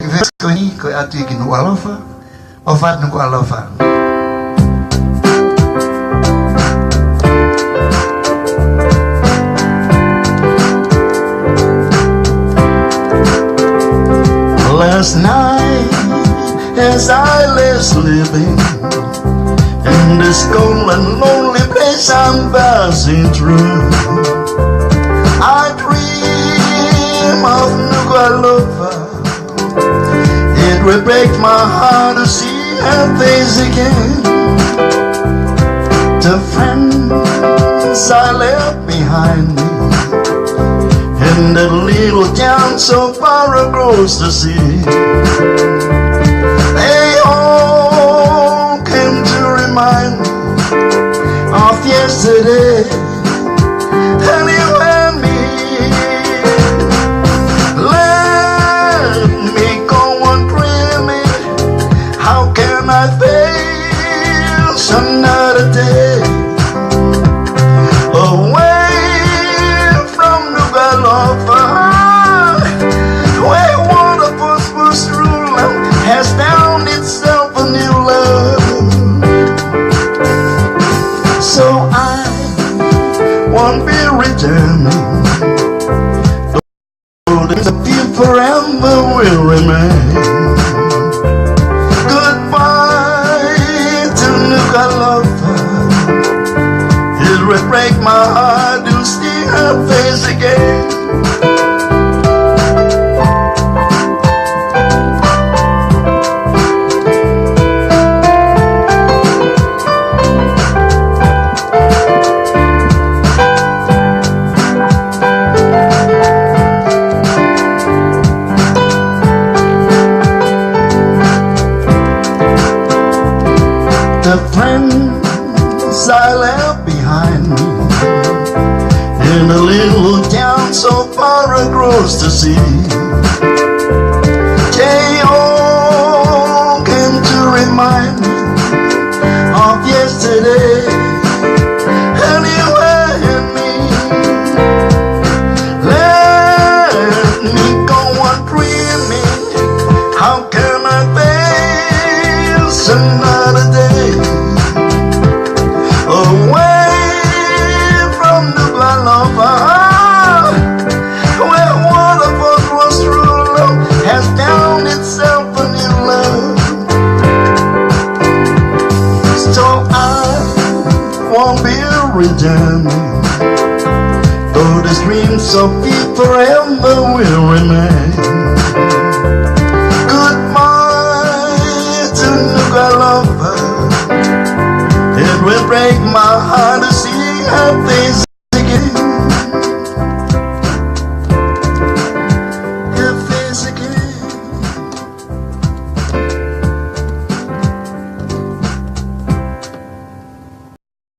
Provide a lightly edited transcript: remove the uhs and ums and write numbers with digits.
ini ko atu ikin walofa ofat nuku alofa. Last night as I lay sleeping in this cold and lonely place I'm passing through, I dream of Nuku'alofa. It will break my heart to see her face again. The friends I left behind me in that little town so far across the sea, they all came to remind me of yesterday. And you and me, let me go on dreaming. How can I face another day away from Nuku'alofa, where water flows through has found itself a new love? So I won't be returning, though there's a few forever will remain. Goodbye to Nuku'alofa. It will break my heart to see her face again. The friends I left behind me in a little town so far across the sea, they all came to remind me of yesterday. And you and me, let me go on dreaming. How can I face another day away from Nuku'alofa, where water flows through has found itself a new love? So I won't be returning, though these dreams of me forever will remain. Goodbye to Nuku'alofa. It will break my heart